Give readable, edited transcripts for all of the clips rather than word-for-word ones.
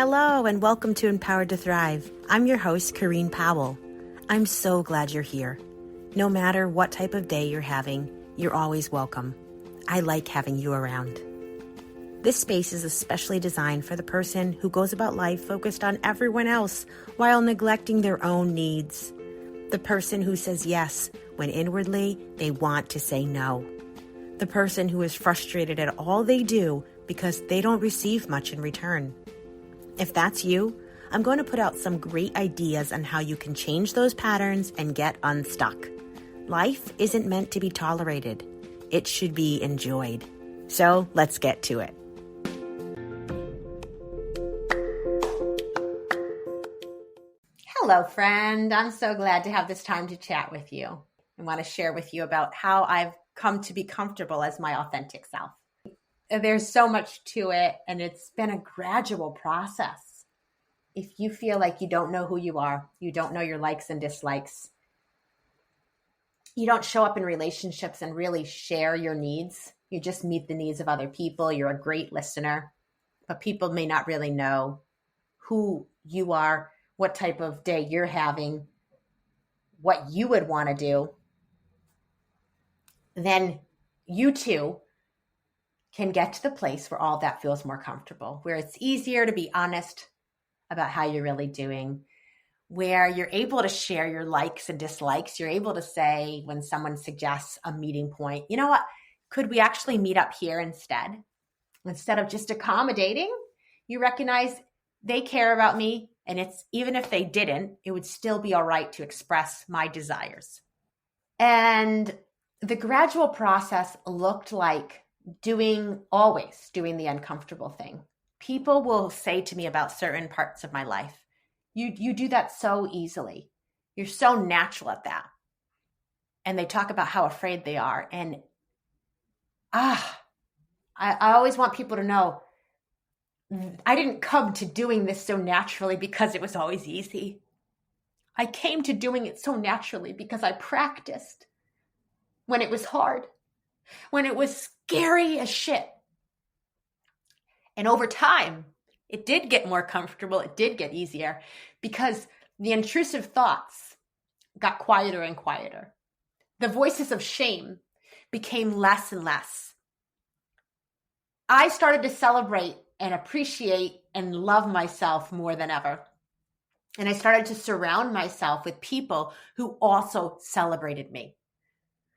Hello and welcome to Empowered to Thrive. I'm your host, Corrine Powell. I'm so glad you're here. No matter what type of day you're having, you're always welcome. I like having you around. This space is especially designed for the person who goes about life focused on everyone else while neglecting their own needs. The person who says yes when inwardly they want to say no. The person who is frustrated at all they do because they don't receive much in return. If that's you, I'm going to put out some great ideas on how you can change those patterns and get unstuck. Life isn't meant to be tolerated. It should be enjoyed. So let's get to it. Hello, friend. I'm so glad to have this time to chat with you. I want to share with you about how I've come to be comfortable as my authentic self. There's so much to it, and it's been a gradual process. If you feel like you don't know who you are, you don't know your likes and dislikes, you don't show up in relationships and really share your needs, you just meet the needs of other people, you're a great listener, but people may not really know who you are, what type of day you're having, what you would want to do, then you too can get to the place where all that feels more comfortable, where it's easier to be honest about how you're really doing, where you're able to share your likes and dislikes. You're able to say when someone suggests a meeting point, you know what, could we actually meet up here instead? Instead of just accommodating, you recognize they care about me, and it's even if they didn't, it would still be all right to express my desires. And the gradual process looked like always doing the uncomfortable thing. People will say to me about certain parts of my life, you do that so easily. You're so natural at that. And they talk about how afraid they are. And I always want people to know I didn't come to doing this so naturally because it was always easy. I came to doing it so naturally because I practiced when it was hard, when it was scary as shit. And over time, it did get more comfortable. It did get easier because the intrusive thoughts got quieter and quieter. The voices of shame became less and less. I started to celebrate and appreciate and love myself more than ever. And I started to surround myself with people who also celebrated me,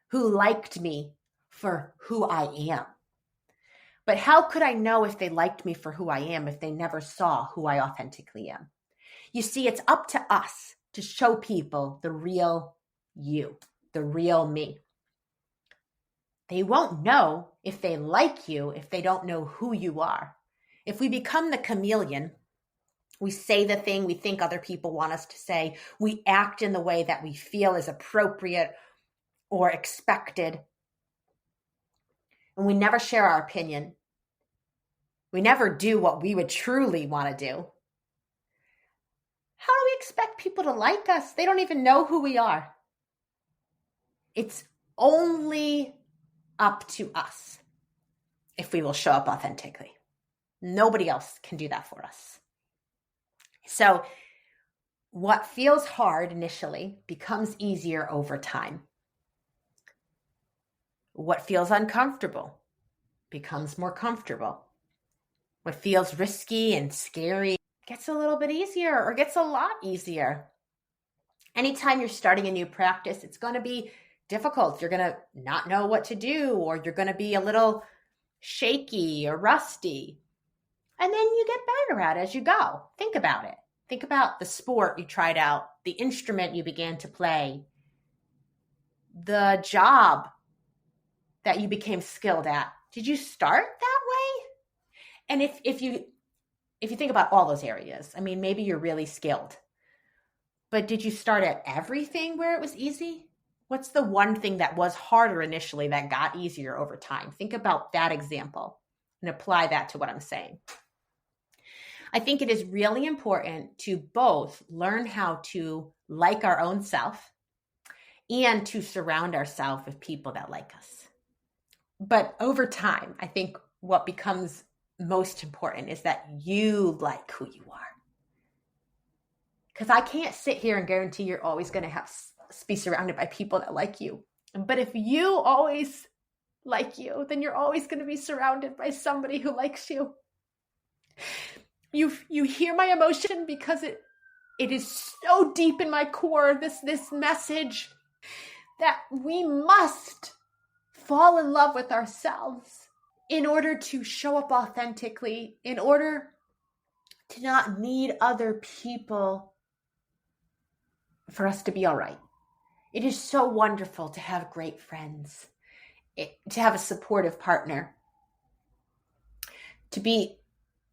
who liked me for who I am. But how could I know if they liked me for who I am if they never saw who I authentically am? You see, it's up to us to show people the real you, the real me. They won't know if they like you if they don't know who you are. If we become the chameleon, we say the thing we think other people want us to say. We act in the way that we feel is appropriate or expected. And we never share our opinion. We never do what we would truly want to do. How do we expect people to like us? They don't even know who we are. It's only up to us if we will show up authentically. Nobody else can do that for us. So what feels hard initially becomes easier over time. What feels uncomfortable becomes more comfortable. What feels risky and scary gets a little bit easier or gets a lot easier. Anytime you're starting a new practice, it's going to be difficult. You're going to not know what to do, or you're going to be a little shaky or rusty. And then you get better at it as you go. Think about it. Think about the sport you tried out, the instrument you began to play, the job that you became skilled at. Did you start that way? And if you think about all those areas, I mean, maybe you're really skilled, but did you start at everything where it was easy? What's the one thing that was harder initially that got easier over time? Think about that example and apply that to what I'm saying. I think it is really important to both learn how to like our own self and to surround ourselves with people that like us. But over time, I think what becomes most important is that you like who you are. Because I can't sit here and guarantee you're always going to be surrounded by people that like you. But if you always like you, then you're always going to be surrounded by somebody who likes you. You hear my emotion because it is so deep in my core, this message that we must fall in love with ourselves in order to show up authentically, in order to not need other people for us to be all right. It is so wonderful to have great friends, to have a supportive partner, to be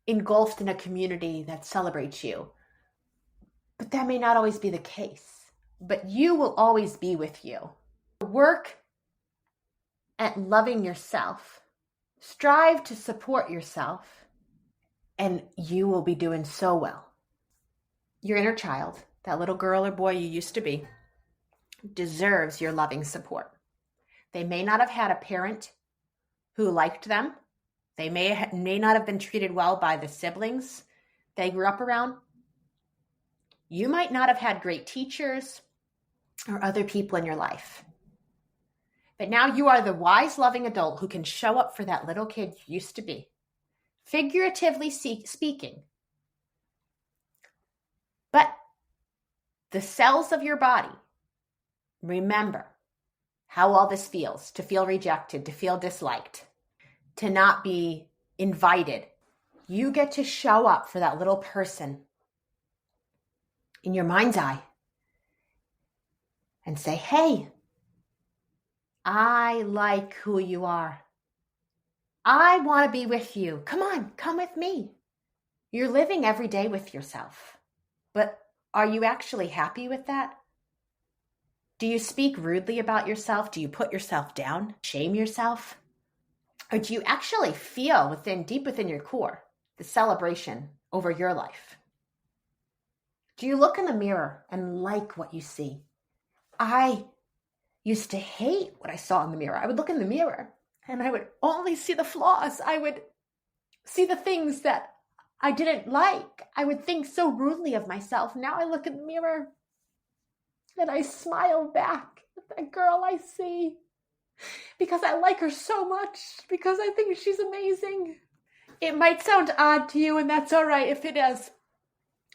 engulfed in a community that celebrates you. But that may not always be the case. But you will always be with you. Work at loving yourself. Strive to support yourself, and you will be doing so well. Your inner child, that little girl or boy you used to be, deserves your loving support. They may not have had a parent who liked them. They may not have been treated well by the siblings they grew up around. You might not have had great teachers or other people in your life. But now you are the wise, loving adult who can show up for that little kid you used to be, figuratively speaking. But the cells of your body remember how all this feels, to feel rejected, to feel disliked, to not be invited. You get to show up for that little person in your mind's eye and say, hey, I like who you are. I want to be with you. Come on, come with me. You're living every day with yourself. But are you actually happy with that? Do you speak rudely about yourself? Do you put yourself down, shame yourself? Or do you actually feel deep within your core, the celebration over your life? Do you look in the mirror and like what you see? I used to hate what I saw in the mirror. I would look in the mirror and I would only see the flaws. I would see the things that I didn't like. I would think so rudely of myself. Now I look in the mirror and I smile back at that girl I see because I like her so much, because I think she's amazing. It might sound odd to you, and that's all right if it is.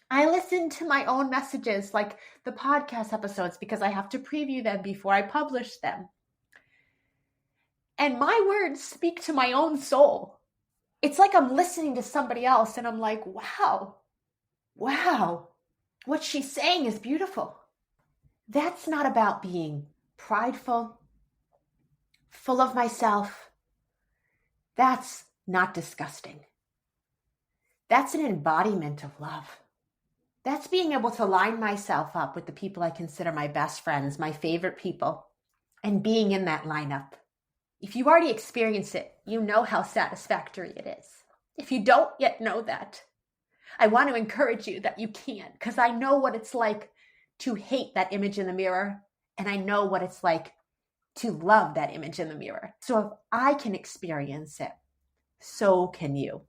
I listen to my own messages, like the podcast episodes, because I have to preview them before I publish them. And my words speak to my own soul. It's like I'm listening to somebody else and I'm like, wow, what she's saying is beautiful. That's not about being prideful, full of myself. That's not disgusting. That's an embodiment of love. That's being able to line myself up with the people I consider my best friends, my favorite people, and being in that lineup. If you already experienced it, you know how satisfactory it is. If you don't yet know that, I want to encourage you that you can, because I know what it's like to hate that image in the mirror, and I know what it's like to love that image in the mirror. So if I can experience it, so can you.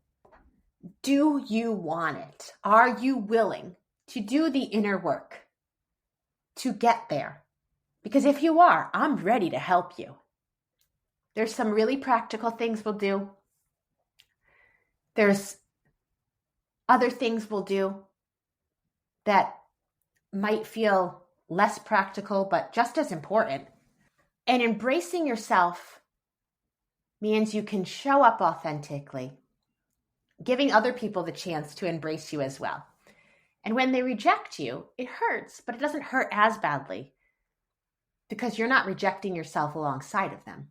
Do you want it? Are you willing to do the inner work to get there? Because if you are, I'm ready to help you. There's some really practical things we'll do. There's other things we'll do that might feel less practical, but just as important. And embracing yourself means you can show up authentically, giving other people the chance to embrace you as well. And when they reject you, it hurts, but it doesn't hurt as badly because you're not rejecting yourself alongside of them.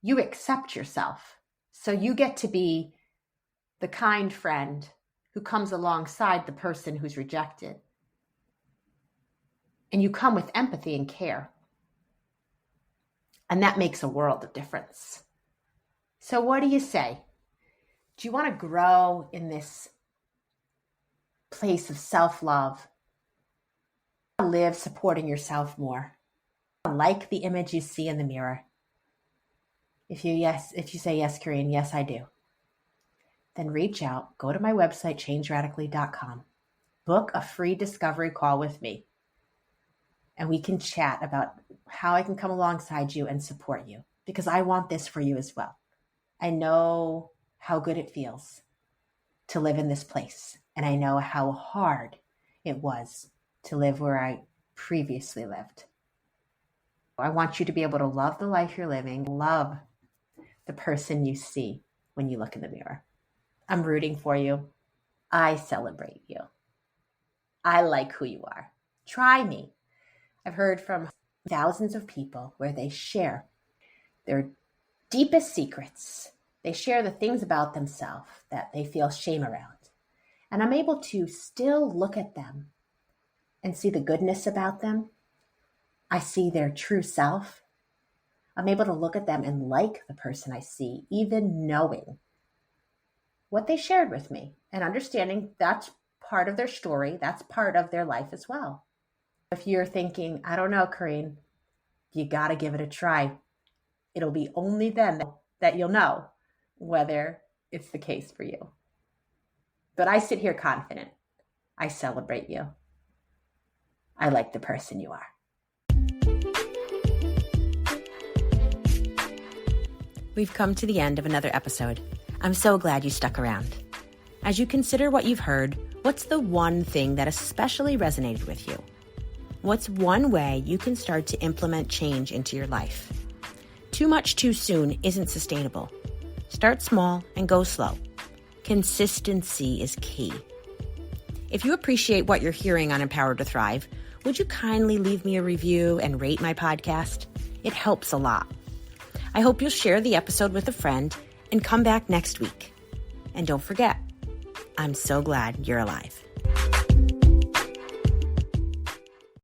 You accept yourself. So you get to be the kind friend who comes alongside the person who's rejected. And you come with empathy and care. And that makes a world of difference. So what do you say? Do you want to grow in this place of self-love? Live supporting yourself more. Like the image you see in the mirror. If you say yes, Corinne, yes, I do. then reach out, go to my website, changeradically.com, book a free discovery call with me, and we can chat about how I can come alongside you and support you, because I want this for you as well. I know how good it feels to live in this place, and I know how hard it was to live where I previously lived. I want you to be able to love the life you're living, love the person you see when you look in the mirror. I'm rooting for you. I celebrate you. I like who you are. Try me. I've heard from thousands of people where they share their deepest secrets. They share the things about themselves that they feel shame around. And I'm able to still look at them and see the goodness about them. I see their true self. I'm able to look at them and like the person I see, even knowing what they shared with me and understanding that's part of their story. That's part of their life as well. If you're thinking, I don't know, Corrine, you got to give it a try. It'll be only then that you'll know whether it's the case for you. But I sit here confident. I celebrate you. I like the person you are. We've come to the end of another episode. I'm so glad you stuck around. As you consider what you've heard, what's the one thing that especially resonated with you? What's one way you can start to implement change into your life? Too much too soon isn't sustainable. Start small and go slow. Consistency is key. If you appreciate what you're hearing on Empowered to Thrive, would you kindly leave me a review and rate my podcast? It helps a lot. I hope you'll share the episode with a friend and come back next week. And don't forget, I'm so glad you're alive.